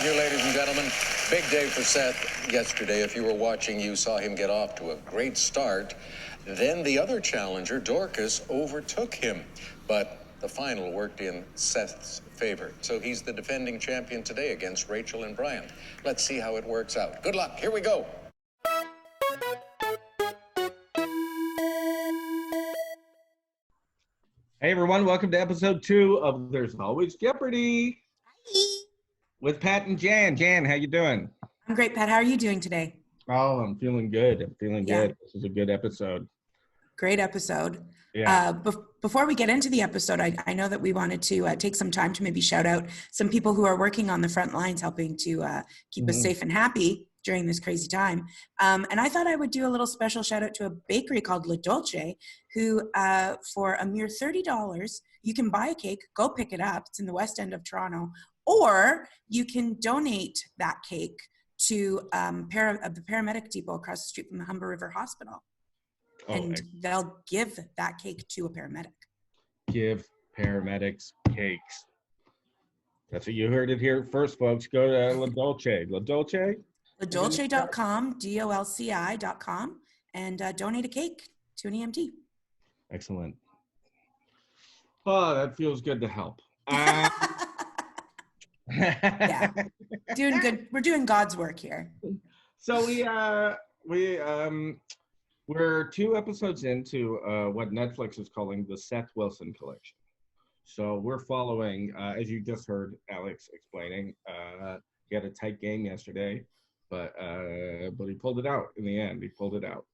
Thank you, ladies and gentlemen. Big day for Seth yesterday. If you were watching, you saw him get off to a great start. Then the other challenger, Dorcas, overtook him. But the final worked in Seth's favor. So he's the defending champion today against Rachel and Brian. Let's see how it works out. Good luck. Here we go. Hey everyone, welcome to episode 2 of There's Always Jeopardy. Hi. With Pat and Jan. Jan, how you doing? I'm great, Pat. How are you doing today? Oh, I'm feeling good. Good. This is a good episode. Great episode. Yeah. Before we get into the episode, I know that we wanted to take some time to maybe shout out some people who are working on the front lines, helping to keep us safe and happy during this crazy time. And I thought I would do a little special shout out to a bakery called La Dolce, who for a mere $30, you can buy a cake, go pick it up. It's in the West End of Toronto. Or you can donate that cake to the paramedic depot across the street from the Humber River Hospital. And they'll give that cake to a paramedic. Give paramedics cakes. That's what you heard it here first, folks. Go to La Dolce. La Dolce? LaDolce.com, DOLCI.com, and donate a cake to an EMT. Excellent. Oh, that feels good to help. Yeah, doing good. We're doing God's work here. So we're 2 episodes into what Netflix is calling the Seth Wilson collection. So we're following, as you just heard Alex explaining, he had a tight game yesterday, but he pulled it out in the end. He pulled it out.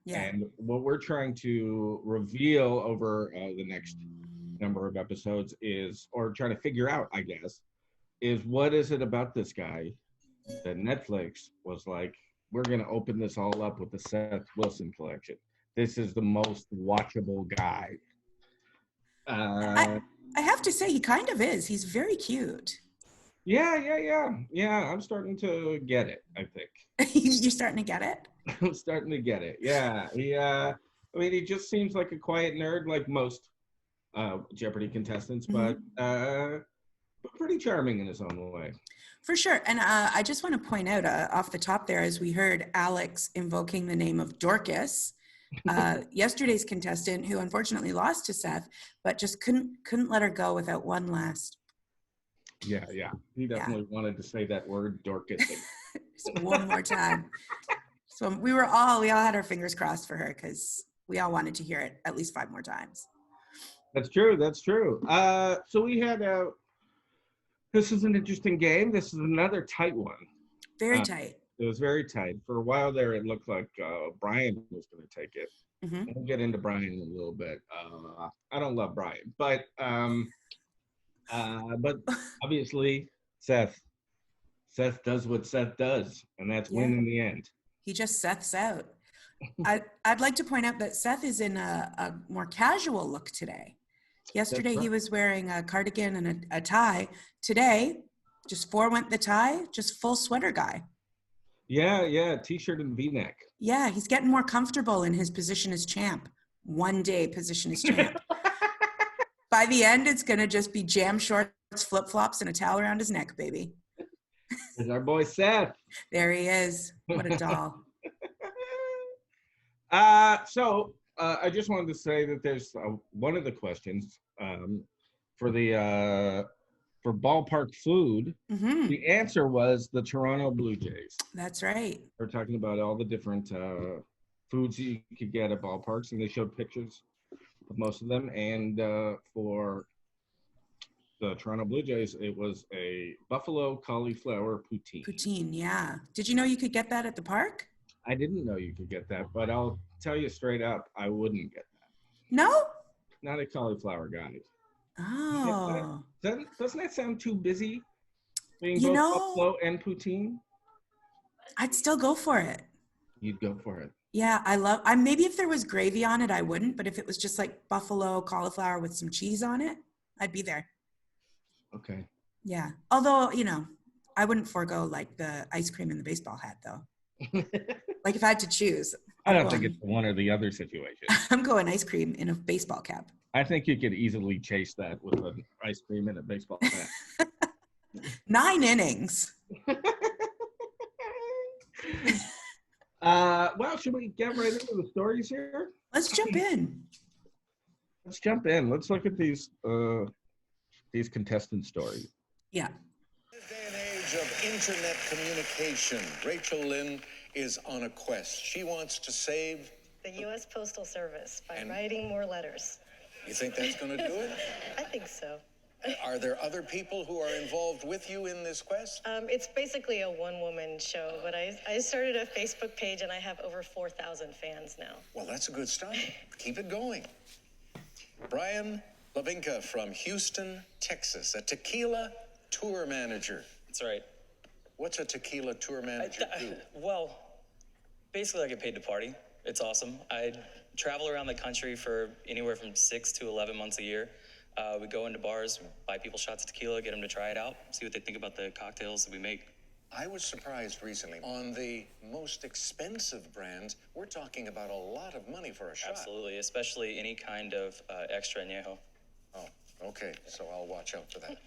Yeah. And what we're trying to reveal over the next number of episodes is, or trying to figure out, I guess, is what is it about this guy that Netflix was like, we're going to open this all up with the Seth Wilson collection. This is the most watchable guy. I have to say, he kind of is. He's very cute. Yeah. I'm starting to get it, I think. You're starting to get it? I'm starting to get it. Yeah. He just seems like a quiet nerd, like most Jeopardy contestants, but pretty charming in his own way. For sure. And I just want to point out off the top there, as we heard Alex invoking the name of Dorcas, yesterday's contestant, who unfortunately lost to Seth, but just couldn't let her go without one last. Yeah. He definitely wanted to say that word, Dorcas. Just one more time. So we all had our fingers crossed for her, because we all wanted to hear it at least 5 more times. That's true. So we had this is an interesting game. This is another tight one. Very tight. It was very tight. For a while there, it looked like Brian was going to take it. We'll get into Brian in a little bit. I don't love Brian, but obviously Seth does what Seth does, and that's win in the end. He just Seths out. I'd like to point out that Seth is in a more casual look today. Yesterday, he was wearing a cardigan and a tie. Today, just forewent the tie, just full sweater guy. Yeah, T-shirt and V-neck. Yeah, he's getting more comfortable in his position as champ. One day position as champ. By the end, it's going to just be jam shorts, flip-flops, and a towel around his neck, baby. There's our boy Seth. There he is. What a doll. So I just wanted to say that there's one of the questions for ballpark food. The answer was the Toronto Blue Jays. That's right. We're talking about all the different foods you could get at ballparks, and they showed pictures of most of them. And for the Toronto Blue Jays, it was a buffalo cauliflower poutine. Poutine, yeah. Did you know you could get that at the park? I didn't know you could get that, but I'll tell you straight up, I wouldn't get that. No? Not a cauliflower guy. Oh. Doesn't that sound too busy? Being both buffalo and poutine? I'd still go for it. You'd go for it. Yeah, maybe if there was gravy on it, I wouldn't, but if it was just like buffalo cauliflower with some cheese on it, I'd be there. Okay. Yeah. Although, I wouldn't forego like the ice cream and the baseball hat though. Like if I had to choose. I don't think it's one or the other situation. I'm going ice cream in a baseball cap. I think you could easily chase that with an ice cream and a baseball bat. 9 innings. Well, should we get right into the stories here? Let's jump in. Let's jump in. Let's look at these contestant stories. Yeah. In this day and age of internet communication, Rachel Lynn is on a quest. She wants to save the U.S. Postal Service by And- writing more letters. You think that's going to do it? I think so. Are there other people who are involved with you in this quest? It's basically a one-woman show, but I started a Facebook page and I have over 4,000 fans now. Well, that's a good start. Keep it going. Brian Lavinka from Houston, Texas, a tequila tour manager. That's right. What's a tequila tour manager do? Well, basically I get paid to party. It's awesome. I travel around the country for anywhere from 6 to 11 months a year. We go into bars, buy people shots of tequila, get them to try it out, see what they think about the cocktails that we make. I was surprised recently. On the most expensive brands, we're talking about a lot of money for a shot. Absolutely, especially any kind of extra añejo. Oh, okay. So I'll watch out for that.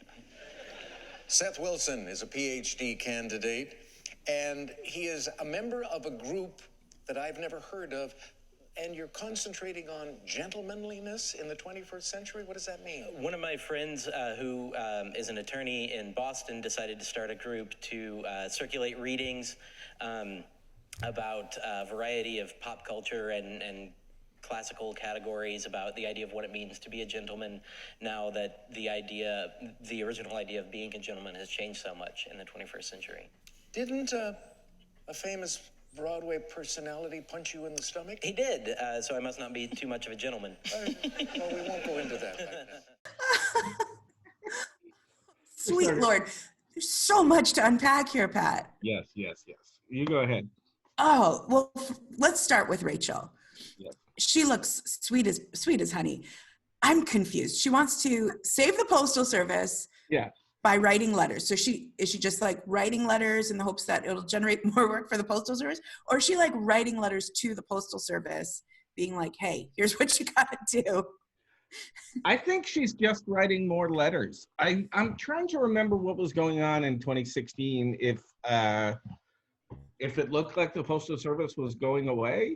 Seth Wilson is a PhD candidate, and he is a member of a group that I've never heard of. And you're concentrating on gentlemanliness in the 21st century? What does that mean? One of my friends who is an attorney in Boston decided to start a group to circulate readings about a variety of pop culture and classical categories about the idea of what it means to be a gentleman now that the original idea of being a gentleman has changed so much in the 21st century. Didn't a famous Broadway personality punch you in the stomach? He did, so I must not be too much of a gentleman. Well, we won't go into that right now. Sweet Lord. There's so much to unpack here, Pat. Yes. You go ahead. Oh, well, let's start with Rachel. Yes. She looks sweet as honey. I'm confused. She wants to save the Postal Service. Yeah. By writing letters. So is she just like writing letters in the hopes that it'll generate more work for the Postal Service? Or is she like writing letters to the Postal Service being like, hey, here's what you gotta do? I think she's just writing more letters. I'm trying to remember what was going on in 2016 if it looked like the Postal Service was going away.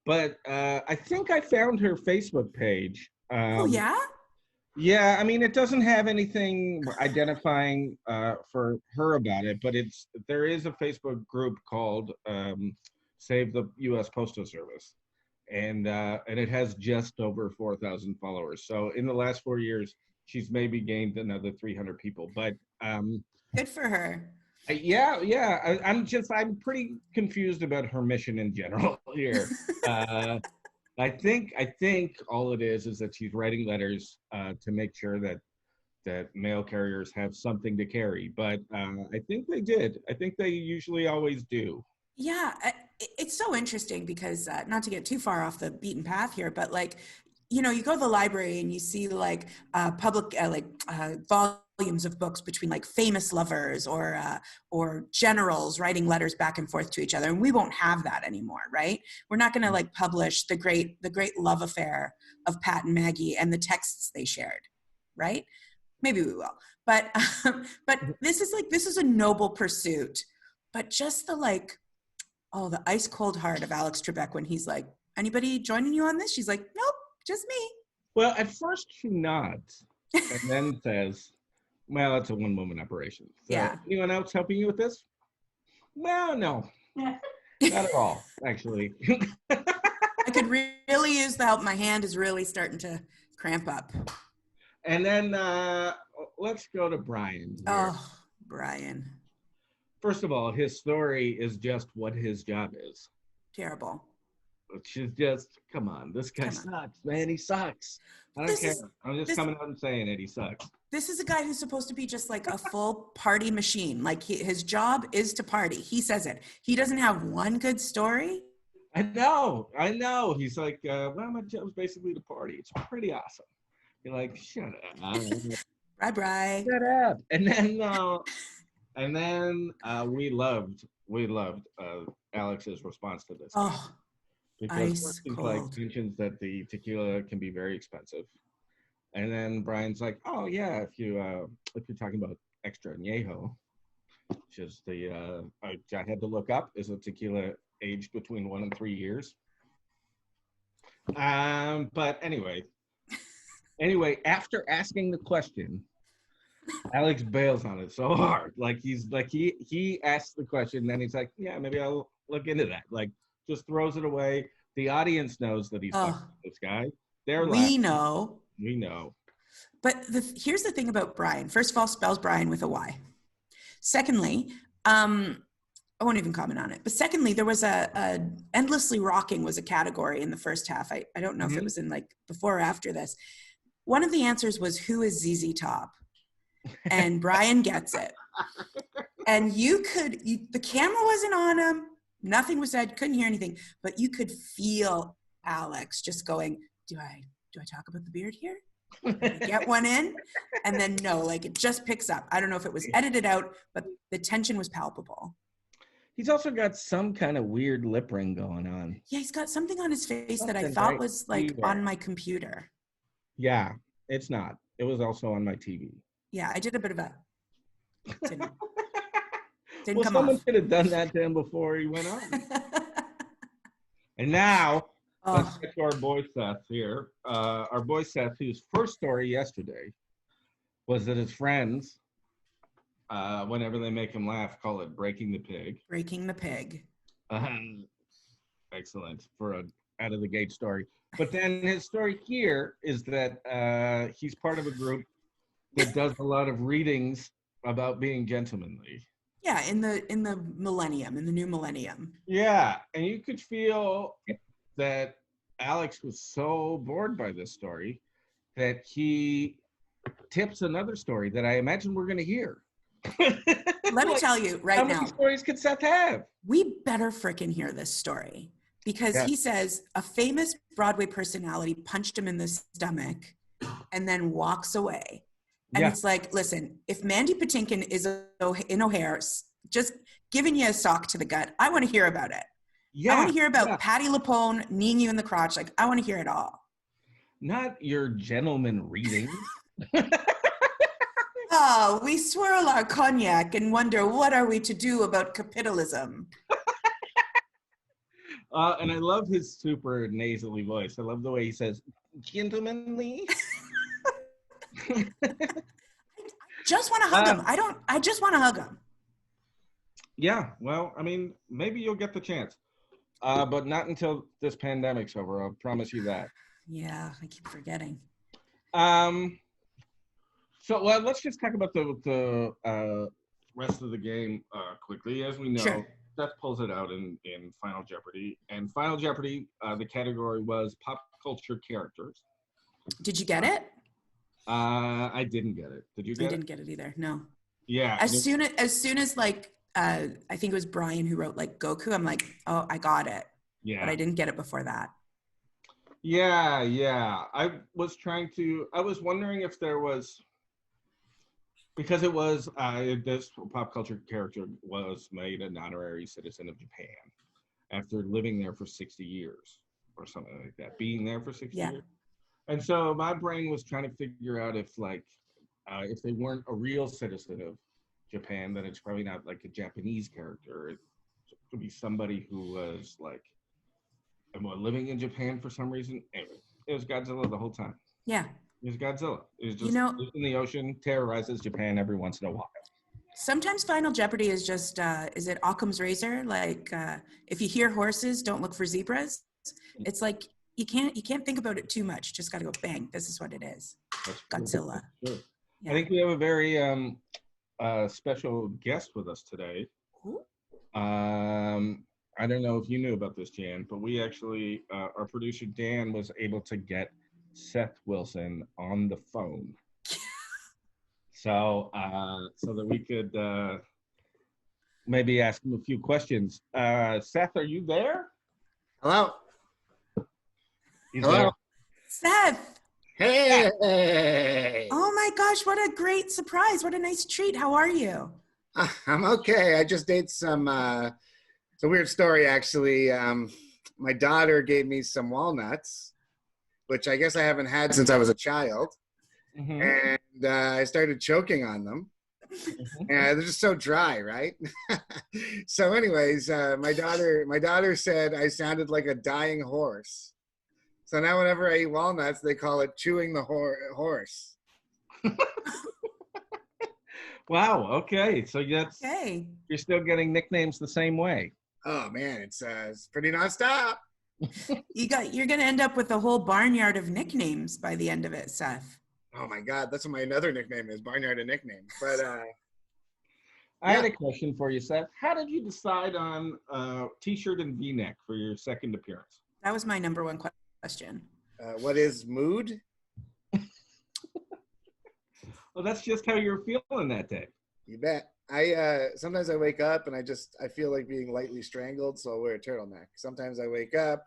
But I think I found her Facebook page. Oh, yeah? Yeah, I mean, it doesn't have anything identifying for her about it, but there is a Facebook group called Save the U.S. Postal Service, and it has just over 4,000 followers. So in the last 4 years, she's maybe gained another 300 people. But good for her. I'm pretty confused about her mission in general here. I think all it is that she's writing letters to make sure that mail carriers have something to carry. But I think they did. I think they usually always do. Yeah, it's so interesting because not to get too far off the beaten path here, but like, you know, you go to the library and you see like public volumes of books between like famous lovers or generals writing letters back and forth to each other, and we won't have that anymore, right? We're not going to like publish the great love affair of Pat and Maggie and the texts they shared, right? Maybe we will, but this is a noble pursuit. But just the the ice cold heart of Alex Trebek when he's like, anybody joining you on this? She's like, nope, just me. Well, at first she nods and then says, well, it's a one-woman operation. So Yeah. Anyone else helping you with this? Well, no. Not at all, actually. I could really use the help. My hand is really starting to cramp up. And then let's go to Brian here. Oh, Brian. First of all, his story is just what his job is. Terrible. Which is just, come on, this guy sucks, man. He sucks. I don't care. I'm just coming out and saying it. He sucks. This is a guy who's supposed to be just like a full party machine. Like his job is to party. He says it. He doesn't have one good story. I know. He's like, well, my job's basically to party. It's pretty awesome. You're like, shut up. Bye. Shut up. And then we loved Alex's response to this. Oh, because ice he's cold. like mentions that the tequila can be very expensive. And then Brian's like, oh yeah, if you're talking about extra añejo, which is I had to look up, is a tequila aged between 1 and 3 years. But anyway, after asking the question, Alex bails on it so hard. Like he asks the question, then he's like, yeah, maybe I'll look into that. Like just throws it away. The audience knows that he's fucking this guy. They're laughing. We know. But here's the thing about Brian. First of all, spells Brian with a Y. Secondly, I won't even comment on it. But secondly, there was a endlessly rocking was a category in the first half. I don't know if it was in like before or after this. One of the answers was, who is ZZ Top? And Brian gets it. And the camera wasn't on him. Nothing was said. Couldn't hear anything. But you could feel Alex just going, do I talk about the beard here? Get one in? And then no, like it just picks up. I don't know if it was edited out, but the tension was palpable. He's also got some kind of weird lip ring going on. Yeah, he's got something on his face that I thought was like on my computer. Yeah, it's not. It was also on my TV. Yeah, I did a bit of a... Didn't well, come someone off. could have done that to him before he went on. And now, let's get to our boy Seth here. Our boy Seth, whose first story yesterday was that his friends, whenever they make him laugh, call it breaking the pig. Breaking the pig. Excellent for an out-of-the-gate story. But then his story here is that he's part of a group that does a lot of readings about being gentlemanly. Yeah, in the millennium, in the new millennium. Yeah, and you could feel that Alex was so bored by this story that he tips another story that I imagine we're going to hear. Let me tell you right now. How many stories could Seth have? We better frickin' hear this story because he says a famous Broadway personality punched him in the stomach and then walks away. And it's like, listen, if Mandy Patinkin is in O'Hare just giving you a sock to the gut, I want to hear about it. I want to hear about Patti LuPone kneeing you in the crotch. Like, I want to hear it all. Not your gentleman reading. Oh, we swirl our cognac and wonder what are we to do about capitalism. And I love his super nasally voice. I love the way he says, gentlemanly. Just want to hug him. I just want to hug him. Yeah, well, I mean, maybe you'll get the chance. But not until this pandemic's over. I'll promise you that. Yeah, I keep forgetting. So let's just talk about the rest of the game quickly. As we know, Seth pulls it out in Final Jeopardy. And Final Jeopardy, the category was pop culture characters. Did you get it? I didn't get it. Did you get it? I didn't get it either. No. Yeah. As soon as like I think it was Brian who wrote like Goku, I'm like, oh, I got it. Yeah. But I didn't get it before that. Yeah. I was wondering if there was, because it was this pop culture character was made an honorary citizen of Japan after living there for 60 years or something like that, being there for 60 years. And so my brain was trying to figure out if if they weren't a real citizen of Japan, then it's probably not like a Japanese character. It could be somebody who was like living in Japan for some reason. Anyway, it was Godzilla the whole time. Yeah. It was Godzilla. It was just in the ocean, terrorizes Japan every once in a while. Sometimes Final Jeopardy is just, is it Occam's razor? Like, if you hear horses, don't look for zebras. It's like, you can't think about it too much. Just got to go bang. This is what it is. That's Godzilla. True. Yeah. I think we have a very special guest with us today. I don't know if you knew about this, Jan, but we actually, our producer Dan was able to get Seth Wilson on the phone, so that we could maybe ask him a few questions. Seth, are you there? Hello. He's there. Seth. Hey. Oh my gosh, what a great surprise. What a nice treat. How are you? I'm okay. I just ate some, it's a weird story actually. My daughter gave me some walnuts, which I guess I haven't had since I was a child. Mm-hmm. And I started choking on them. And they're just so dry, right? So anyways, my daughter said I sounded like a dying horse. So now whenever I eat walnuts, they call it chewing the horse. Wow. Okay. So Okay. you're still getting nicknames the same way. Oh man, it's pretty nonstop. You're gonna end up with a whole barnyard of nicknames by the end of it, Seth. Oh my God, that's what my another nickname is, Barnyard a nickname. But I had a question for you, Seth. How did you decide on T-shirt and V-neck for your second appearance? That was my number one question. what is mood? Well, that's just how you're feeling that day. You bet. I sometimes I wake up and I feel like being lightly strangled, so I'll wear a turtleneck. Sometimes I wake up,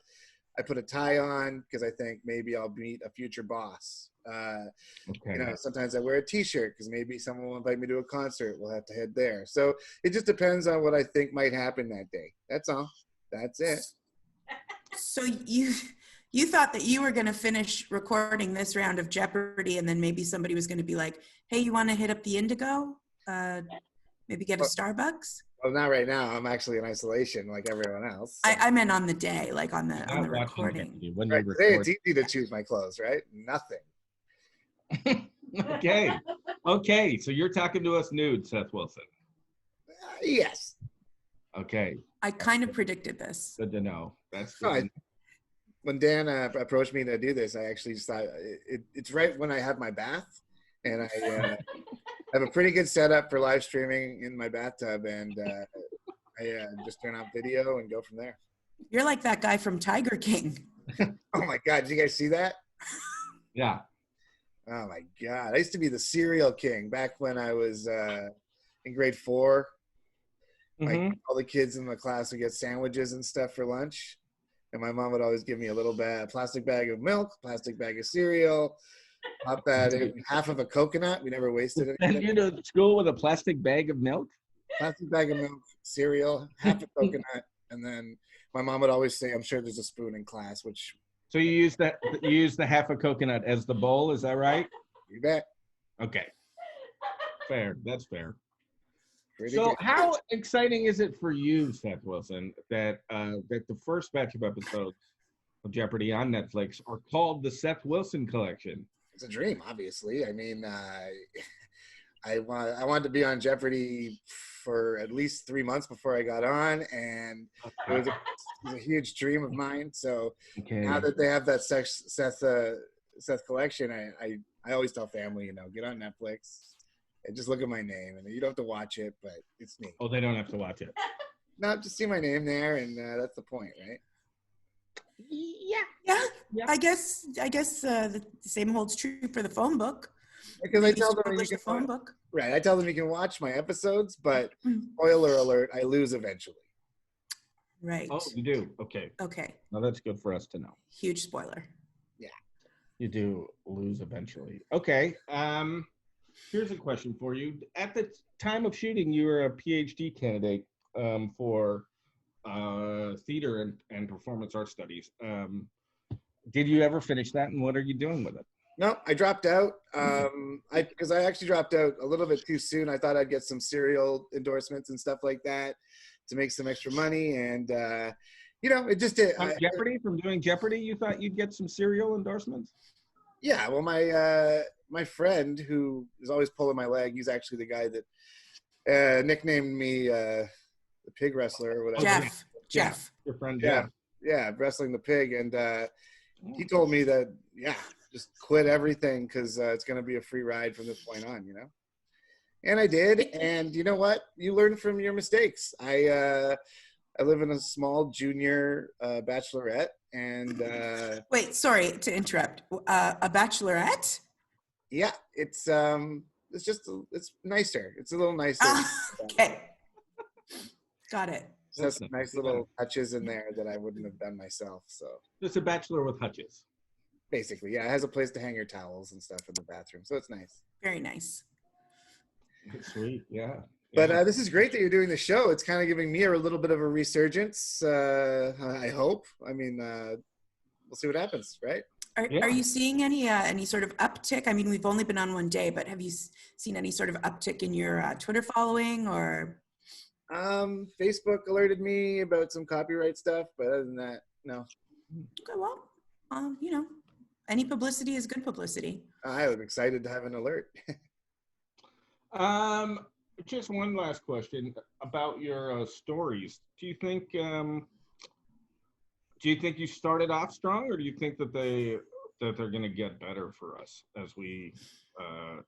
I put a tie on because I think maybe I'll meet a future boss. Okay. Sometimes I wear a T-shirt because maybe someone will invite me to a concert. We'll have to head there. So it just depends on what I think might happen that day. That's all. That's it. So you thought that you were going to finish recording this round of Jeopardy, and then maybe somebody was going to be like, "Hey, you want to hit up the Indigo? Maybe get a Starbucks." Well, not right now. I'm actually in isolation like everyone else. So. I meant on the day, like on the recording. When Right, you're today it's recording. easy to choose my clothes, right? Nothing. Okay. So you're talking to us nude, Seth Wilson. Yes. Okay. I kind of predicted this. Good to know. That's good. No, when Dan approached me to do this, I actually just thought it's right when I have my bath, and I have a pretty good setup for live streaming in my bathtub, and I just turn on video and go from there. You're like that guy from Tiger King. Oh my God, did you guys see that? Yeah. Oh my God, I used to be the cereal king back when I was in grade 4. Like all the kids in the class would get sandwiches and stuff for lunch, and my mom would always give me a little plastic bag of milk, plastic bag of cereal, pop that in half of a coconut. We never wasted it. And you go to school with a plastic bag of milk? Plastic bag of milk, cereal, half a coconut, and then my mom would always say, "I'm sure there's a spoon in class," which. So you use the half a coconut as the bowl, is that right? You bet. Okay. Fair. That's fair. Pretty So good. how exciting is it for you, Seth Wilson, that the first batch of episodes of Jeopardy on Netflix are called the Seth Wilson Collection? It's a dream, obviously. I mean, I wanted to be on Jeopardy for at least 3 months before I got on, and it was a huge dream of mine. So now that they have that Seth collection, I always tell family, get on Netflix and just look at my name, and you don't have to watch it, but it's neat. Oh, they don't have to watch it. No, just see my name there, and that's the point, right? Yeah. I guess the same holds true for the phone book. Because I tell them Publish the phone book. Right, I tell them you can watch my episodes, but spoiler alert, I lose eventually. Right. Oh, you do? Okay. Okay. Now that's good for us to know. Huge spoiler. Yeah. You do lose eventually. Okay. Here's a question for you. At the time of shooting, you were a PhD candidate for theater and performance art studies. Did you ever finish that, and what are you doing with it? No, I dropped out because I actually dropped out a little bit too soon. I thought I'd get some serial endorsements and stuff like that to make some extra money, and it just did. Jeopardy, from doing Jeopardy, you thought you'd get some serial endorsements? Yeah, well, my friend who is always pulling my leg, he's actually the guy that nicknamed me the pig wrestler or whatever. Jeff. Your friend Jeff. Yeah, wrestling the pig, and he told me that just quit everything because it's going to be a free ride from this point on, And I did, and you know what? You learn from your mistakes. I live in a small junior bachelorette, and Wait, sorry to interrupt. A bachelorette? Yeah, it's it's nicer. It's a little nicer. Okay, got it. It has some nice little touches in there that I wouldn't have done myself. So it's a bachelor with hutches. Basically, yeah, it has a place to hang your towels and stuff in the bathroom, so it's nice. Very nice. Sweet, yeah. But this is great that you're doing the show. It's kind of giving me a little bit of a resurgence. I hope. I mean, we'll see what happens, right? Are you seeing any sort of uptick? I mean, we've only been on one day, but have you seen any sort of uptick in your Twitter following or? Facebook alerted me about some copyright stuff, but other than that, no. Okay, well, you know, any publicity is good publicity. I was excited to have an alert. Just one last question about your stories. Do you think you started off strong, or do you think that they're going to get better for us as we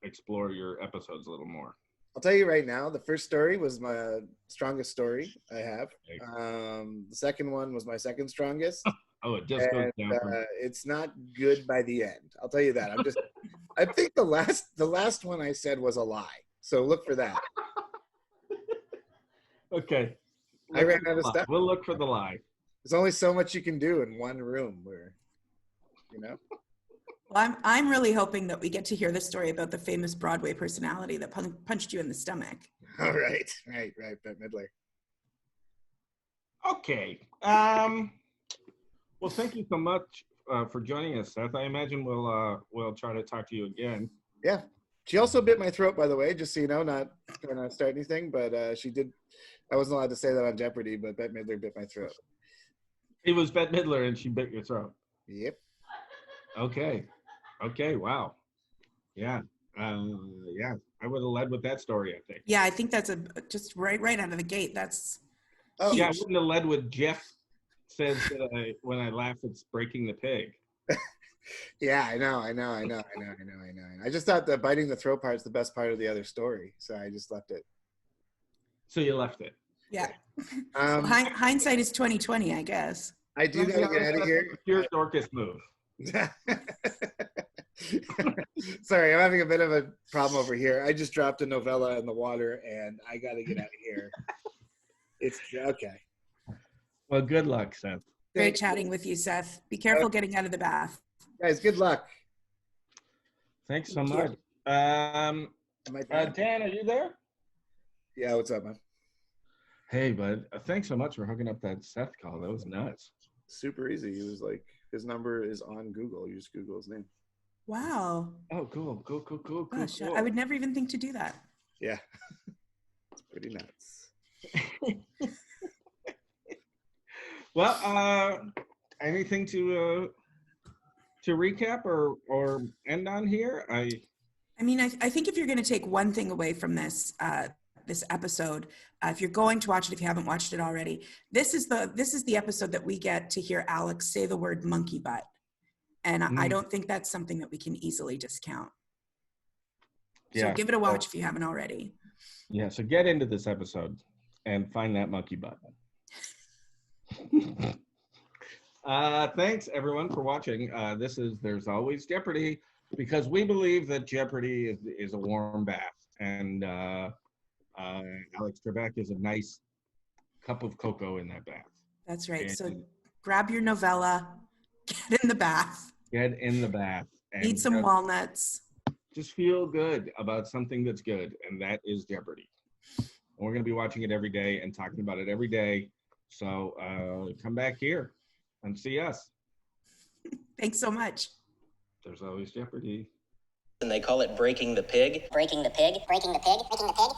explore your episodes a little more? I'll tell you right now, the first story was my strongest story I have. The second one was my second strongest. Oh, it just goes down. It's not good by the end. I'll tell you that. I think the last one I said was a lie. So look for that. Okay. I ran out of stuff. We'll look for the lie. There's only so much you can do in one room where, you know. Well, I'm really hoping that we get to hear the story about the famous Broadway personality that punched you in the stomach. All right. Bette Midler. Okay. Well, thank you so much for joining us, Seth. I imagine we'll try to talk to you again. Yeah. She also bit my throat, by the way, just so you know, not trying to start anything, but she did. I wasn't allowed to say that on Jeopardy, but Bette Midler bit my throat. It was Bette Midler and she bit your throat. Yep. Okay. Wow. Yeah. Yeah. I would have led with that story, I think. Yeah, I think that's just right out of the gate. That's Oh, yeah. I wouldn't have led with Jeff says that when I laugh, it's breaking the pig. Yeah, I know. I just thought the biting the throat part is the best part of the other story, so I just left it. So you left it. Yeah. Hindsight is 20/20, I guess. I do gotta get out of here. Pure Dorcas move. Sorry, I'm having a bit of a problem over here. I just dropped a novella in the water, and I gotta get out of here. It's okay. Well, good luck, Seth. Great chatting with you, Seth. Be careful getting out of the bath. Guys, good luck. Thanks so much. Dan, are you there? Yeah, what's up, man? Hey, bud. Thanks so much for hooking up that Seth call. That was nuts. Super easy. He was like, his number is on Google. You just Google his name. Wow. Oh, cool. Gosh, Cool. I would never even think to do that. Yeah. It's pretty nuts. Well, anything to recap or end on here? I mean, I think if you're going to take one thing away from this this episode, if you're going to watch it, if you haven't watched it already, this is the episode that we get to hear Alex say the word monkey butt, and I don't think that's something that we can easily discount. So give it a watch if you haven't already. Yeah. So get into this episode and find that monkey butt. Thanks everyone for watching. This is There's Always Jeopardy, because we believe that Jeopardy is a warm bath, and Alex Trebek is a nice cup of cocoa in that bath. That's right. And so grab your novella, get in the bath. Get in the bath. And eat some walnuts. Just feel good about something that's good, and that is Jeopardy. And we're going to be watching it every day and talking about it every day. So come back here and see us. Thanks so much. There's Always Jeopardy. And they call it breaking the pig. Breaking the pig. Breaking the pig. Breaking the pig.